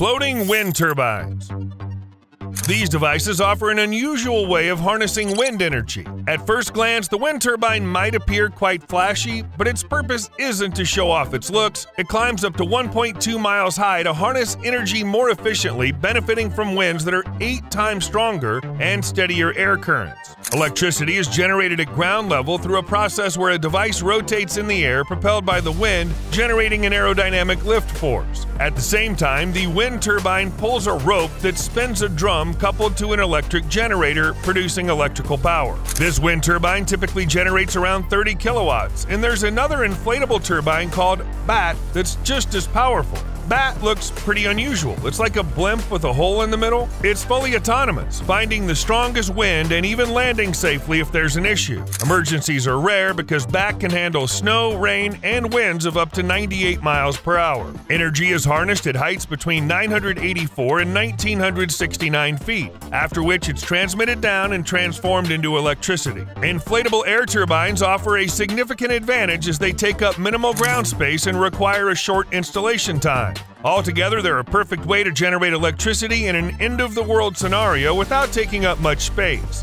Floating wind turbines. These devices offer an unusual way of harnessing wind energy. At first glance, the wind turbine might appear quite flashy, but its purpose isn't to show off its looks. It climbs up to 1.2 miles high to harness energy more efficiently, benefiting from winds that are 8 times stronger and steadier air currents. Electricity is generated at ground level through a process where a device rotates in the air propelled by the wind, generating an aerodynamic lift force. At the same time, the wind turbine pulls a rope that spins a drum coupled to an electric generator, producing electrical power. This wind turbine typically generates around 30 kilowatts, and there's another inflatable turbine called BAT that's just as powerful. BAT looks pretty unusual. It's like a blimp with a hole in the middle. It's fully autonomous, finding the strongest wind and even landing safely if there's an issue. Emergencies are rare because BAT can handle snow, rain, and winds of up to 98 miles per hour. Energy is harnessed at heights between 984 and 1969 feet, after which it's transmitted down and transformed into electricity. Inflatable air turbines offer a significant advantage as they take up minimal ground space and require a short installation time. Altogether, they're a perfect way to generate electricity in an end-of-the-world scenario without taking up much space.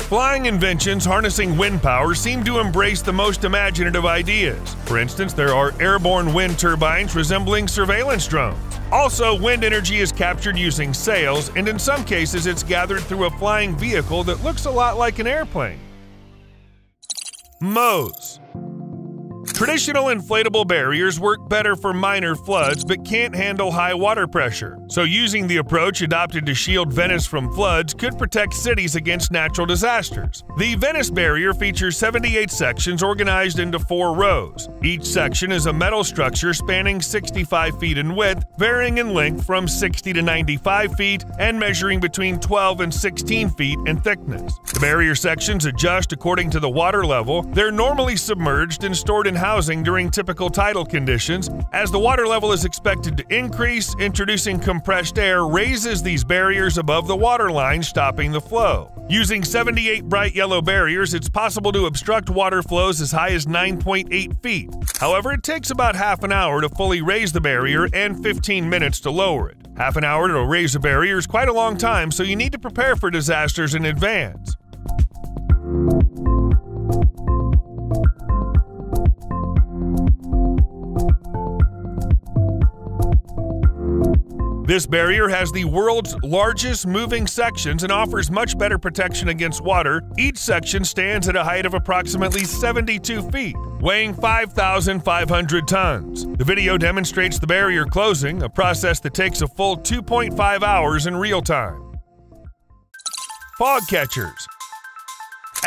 Flying inventions harnessing wind power seem to embrace the most imaginative ideas. For instance, there are airborne wind turbines resembling surveillance drones. Also, wind energy is captured using sails, and in some cases it's gathered through a flying vehicle that looks a lot like an airplane. MOSE. Traditional inflatable barriers work better for minor floods but can't handle high water pressure, so using the approach adopted to shield Venice from floods could protect cities against natural disasters. The Venice Barrier features 78 sections organized into 4 rows. Each section is a metal structure spanning 65 feet in width, varying in length from 60 to 95 feet and measuring between 12 and 16 feet in thickness. The barrier sections adjust according to the water level. They're normally submerged and stored in housing during typical tidal conditions. As the water level is expected to increase, introducing compressed air raises these barriers above the water line, stopping the flow. Using 78 bright yellow barriers, it's possible to obstruct water flows as high as 9.8 feet. However, it takes about half an hour to fully raise the barrier and 15 minutes to lower it. Half an hour to raise a barrier is quite a long time, so you need to prepare for disasters in advance. This barrier has the world's largest moving sections and offers much better protection against water. Each section stands at a height of approximately 72 feet, weighing 5,500 tons. The video demonstrates the barrier closing, a process that takes a full 2.5 hours in real time. Fog catchers.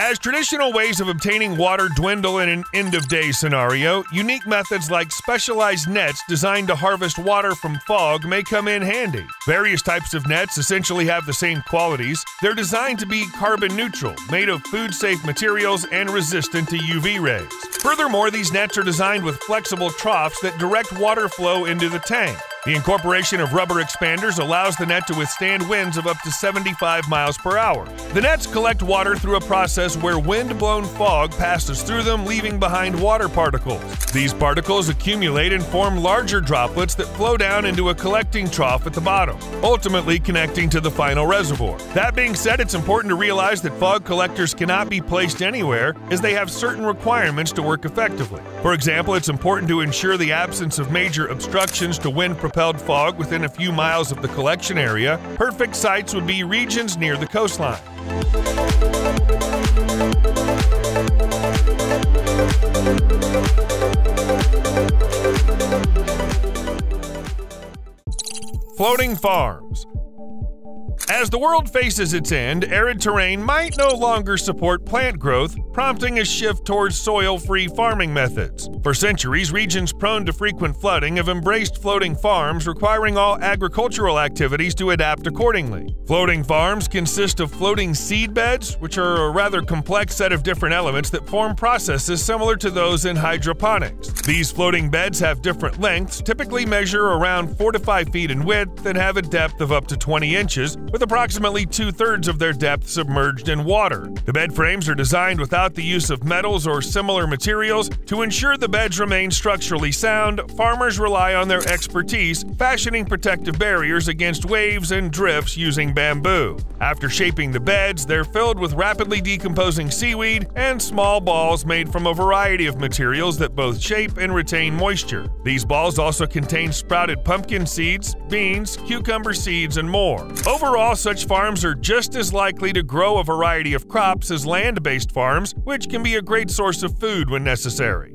As traditional ways of obtaining water dwindle in an end-of-day scenario, unique methods like specialized nets designed to harvest water from fog may come in handy. Various types of nets essentially have the same qualities. They're designed to be carbon neutral, made of food-safe materials, and resistant to UV rays. Furthermore, these nets are designed with flexible troughs that direct water flow into the tank. The incorporation of rubber expanders allows the net to withstand winds of up to 75 miles per hour. The nets collect water through a process where wind-blown fog passes through them, leaving behind water particles. These particles accumulate and form larger droplets that flow down into a collecting trough at the bottom, ultimately connecting to the final reservoir. That being said, it's important to realize that fog collectors cannot be placed anywhere, as they have certain requirements to work effectively. For example, it's important to ensure the absence of major obstructions to wind-propelled fog within a few miles of the collection area. Perfect sites would be regions near the coastline. Floating farms. As the world faces its end, arid terrain might no longer support plant growth, prompting a shift towards soil-free farming methods. For centuries, regions prone to frequent flooding have embraced floating farms, requiring all agricultural activities to adapt accordingly. Floating farms consist of floating seed beds, which are a rather complex set of different elements that form processes similar to those in hydroponics. These floating beds have different lengths, typically measure around 4 to 5 feet in width, and have a depth of up to 20 inches, with with approximately 2/3 of their depth submerged in water. The bed frames are designed without the use of metals or similar materials. To ensure the beds remain structurally sound, farmers rely on their expertise fashioning protective barriers against waves and drifts using bamboo. After shaping the beds, they're filled with rapidly decomposing seaweed and small balls made from a variety of materials that both shape and retain moisture. These balls also contain sprouted pumpkin seeds, beans, cucumber seeds, and more. Overall, such farms are just as likely to grow a variety of crops as land-based farms, which can be a great source of food when necessary.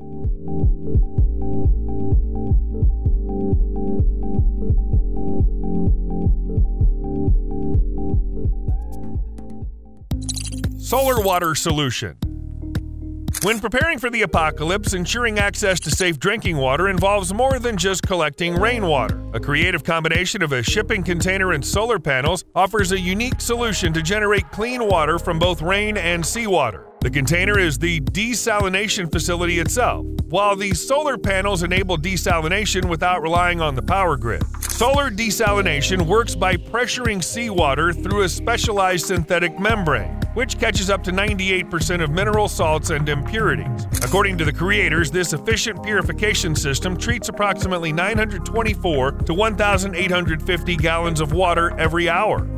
Solar water solution. When preparing for the apocalypse, ensuring access to safe drinking water involves more than just collecting rainwater. A creative combination of a shipping container and solar panels offers a unique solution to generate clean water from both rain and seawater. The container is the desalination facility itself, while the solar panels enable desalination without relying on the power grid. Solar desalination works by pressuring seawater through a specialized synthetic membrane, which catches up to 98% of mineral salts and impurities. According to the creators, this efficient purification system treats approximately 924 to 1,850 gallons of water every hour.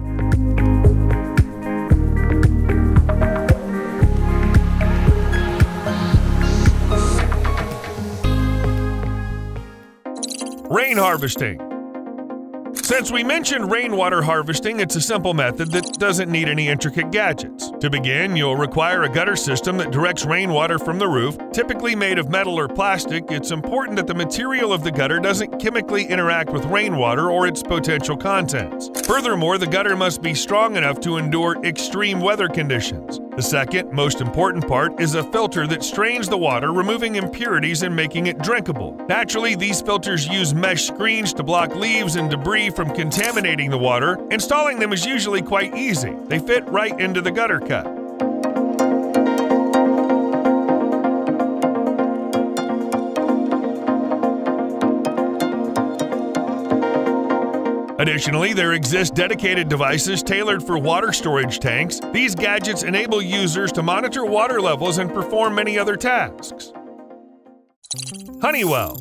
Rain harvesting. Since we mentioned rainwater harvesting, it's a simple method that doesn't need any intricate gadgets. To begin, you'll require a gutter system that directs rainwater from the roof. Typically made of metal or plastic, it's important that the material of the gutter doesn't chemically interact with rainwater or its potential contents. Furthermore, the gutter must be strong enough to endure extreme weather conditions. The second, most important part is a filter that strains the water, removing impurities and making it drinkable. Naturally, these filters use mesh screens to block leaves and debris from contaminating the water. Installing them is usually quite easy. They fit right into the gutter cut. Additionally, there exist dedicated devices tailored for water storage tanks. These gadgets enable users to monitor water levels and perform many other tasks. Honeywell.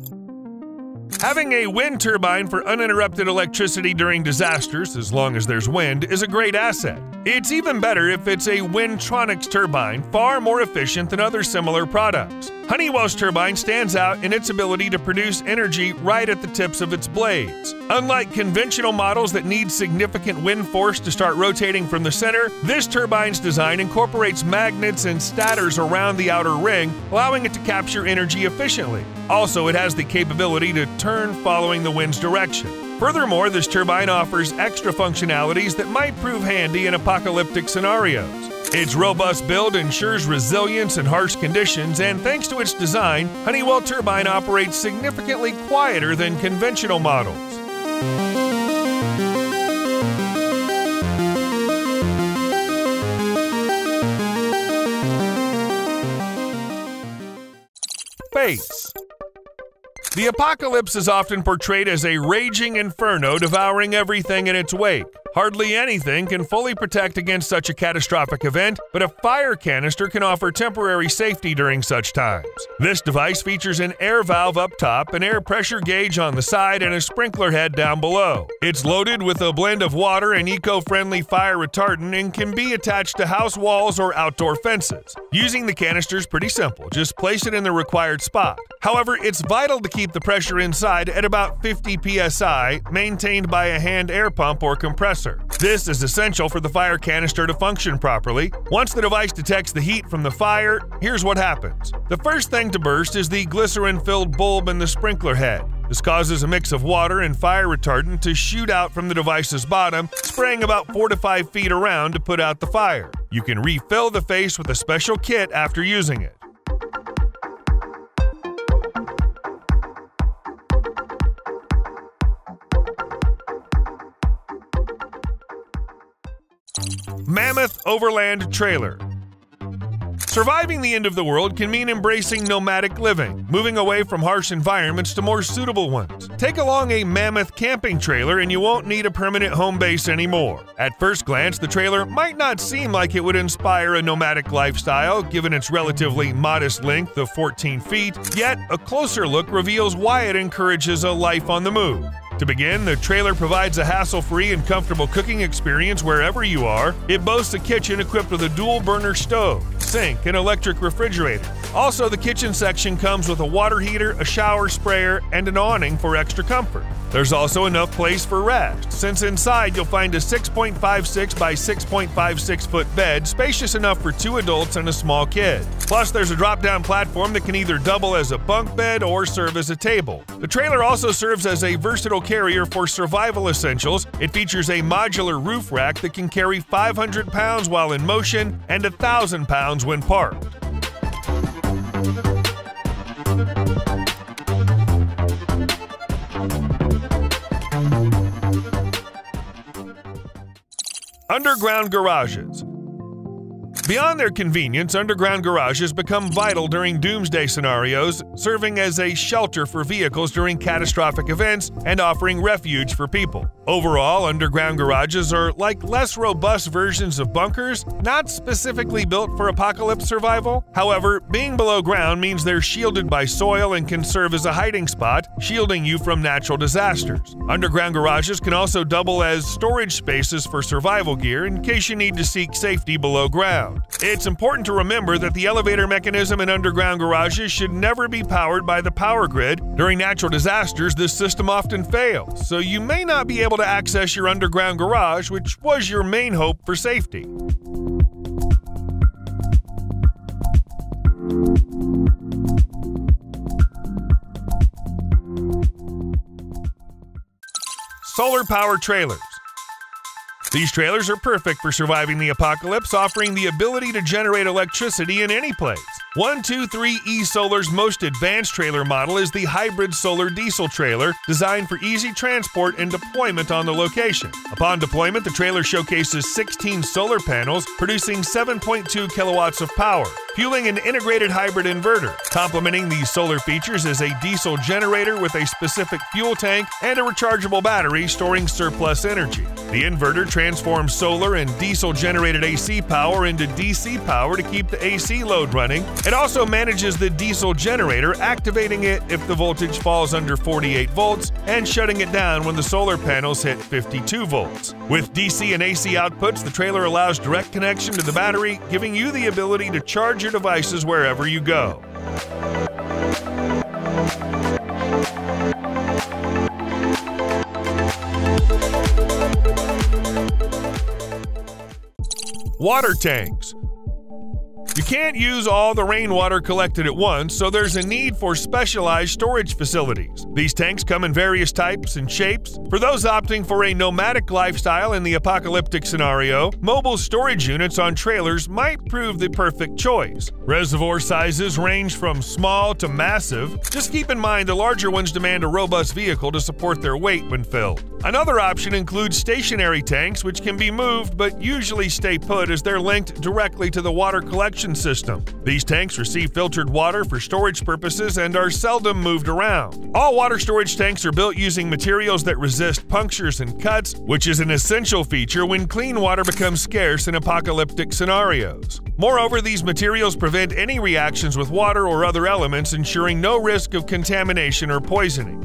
Having a wind turbine for uninterrupted electricity during disasters, as long as there's wind, is a great asset. It's even better if it's a Windtronics turbine, far more efficient than other similar products. Honeywell's turbine stands out in its ability to produce energy right at the tips of its blades. Unlike conventional models that need significant wind force to start rotating from the center, this turbine's design incorporates magnets and stators around the outer ring, allowing it to capture energy efficiently. Also, it has the capability to turn following the wind's direction. Furthermore, this turbine offers extra functionalities that might prove handy in apocalyptic scenarios. Its robust build ensures resilience in harsh conditions, and thanks to its design, Honeywell turbine operates significantly quieter than conventional models. F.A.C.E. The apocalypse is often portrayed as a raging inferno devouring everything in its wake. Hardly anything can fully protect against such a catastrophic event, but a fire canister can offer temporary safety during such times. This device features an air valve up top, an air pressure gauge on the side, and a sprinkler head down below. It's loaded with a blend of water and eco-friendly fire retardant and can be attached to house walls or outdoor fences. Using the canister is pretty simple. Just place it in the required spot. However, it's vital to keep the pressure inside at about 50 psi, maintained by a hand air pump or compressor. This is essential for the fire canister to function properly. Once the device detects the heat from the fire, here's what happens. The first thing to burst is the glycerin-filled bulb in the sprinkler head. This causes a mix of water and fire retardant to shoot out from the device's bottom, spraying about 4 to 5 feet around to put out the fire. You can refill the F.A.C.E. with a special kit after using it. Mammoth Overland Trailer. Surviving the end of the world can mean embracing nomadic living, moving away from harsh environments to more suitable ones. Take along a Mammoth camping trailer and you won't need a permanent home base anymore. At first glance, the trailer might not seem like it would inspire a nomadic lifestyle, given its relatively modest length of 14 feet, yet a closer look reveals why it encourages a life on the move. To begin, the trailer provides a hassle-free and comfortable cooking experience wherever you are. It boasts a kitchen equipped with a dual-burner stove, sink, and electric refrigerator. Also, the kitchen section comes with a water heater, a shower sprayer, and an awning for extra comfort. There's also enough place for rest, since inside you'll find a 6.56 by 6.56 foot bed, spacious enough for 2 adults and a small kid. Plus, there's a drop-down platform that can either double as a bunk bed or serve as a table. The trailer also serves as a versatile carrier for survival essentials. It features a modular roof rack that can carry 500 pounds while in motion and 1,000 pounds when parked. Underground garages. Beyond their convenience, underground garages become vital during doomsday scenarios, serving as a shelter for vehicles during catastrophic events and offering refuge for people. Overall, underground garages are like less robust versions of bunkers, not specifically built for apocalypse survival. However, being below ground means they're shielded by soil and can serve as a hiding spot, shielding you from natural disasters. Underground garages can also double as storage spaces for survival gear in case you need to seek safety below ground. It's important to remember that the elevator mechanism in underground garages should never be powered by the power grid. During natural disasters, this system often fails, so you may not be able to access your underground garage, which was your main hope for safety. Solar power trailers. These trailers are perfect for surviving the apocalypse, offering the ability to generate electricity in any place. 123E Solar's most advanced trailer model is the hybrid solar diesel trailer, designed for easy transport and deployment on the location. Upon deployment, the trailer showcases 16 solar panels, producing 7.2 kilowatts of power, fueling an integrated hybrid inverter. Complementing these solar features is a diesel generator with a specific fuel tank and a rechargeable battery storing surplus energy. The inverter transforms solar and diesel-generated AC power into DC power to keep the AC load running. It also manages the diesel generator, activating it if the voltage falls under 48 volts and shutting it down when the solar panels hit 52 volts. With DC and AC outputs, the trailer allows direct connection to the battery, giving you the ability to charge your devices wherever you go. Water tanks. You can't use all the rainwater collected at once, so there's a need for specialized storage facilities. These tanks come in various types and shapes. For those opting for a nomadic lifestyle in the apocalyptic scenario, mobile storage units on trailers might prove the perfect choice. Reservoir sizes range from small to massive. Just keep in mind the larger ones demand a robust vehicle to support their weight when filled. Another option includes stationary tanks, which can be moved but usually stay put as they're linked directly to the water collection system. These tanks receive filtered water for storage purposes and are seldom moved around. All water storage tanks are built using materials that resist punctures and cuts, which is an essential feature when clean water becomes scarce in apocalyptic scenarios. Moreover, these materials prevent any reactions with water or other elements, ensuring no risk of contamination or poisoning.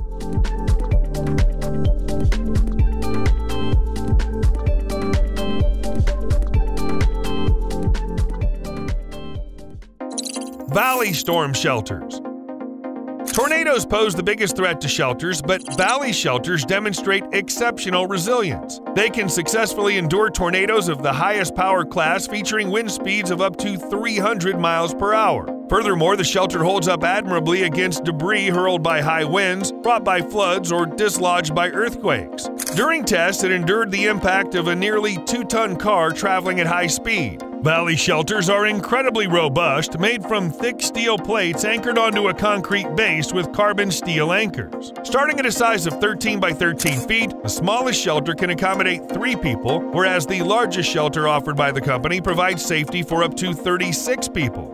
Valley storm shelters. Tornadoes pose the biggest threat to shelters, but valley shelters demonstrate exceptional resilience. They can successfully endure tornadoes of the highest power class, featuring wind speeds of up to 300 miles per hour. Furthermore, the shelter holds up admirably against debris hurled by high winds, brought by floods, or dislodged by earthquakes. During tests, it endured the impact of a nearly 2-ton car traveling at high speed. Valley shelters are incredibly robust, made from thick steel plates anchored onto a concrete base with carbon steel anchors. Starting at a size of 13 by 13 feet, the smallest shelter can accommodate 3 people, whereas the largest shelter offered by the company provides safety for up to 36 people.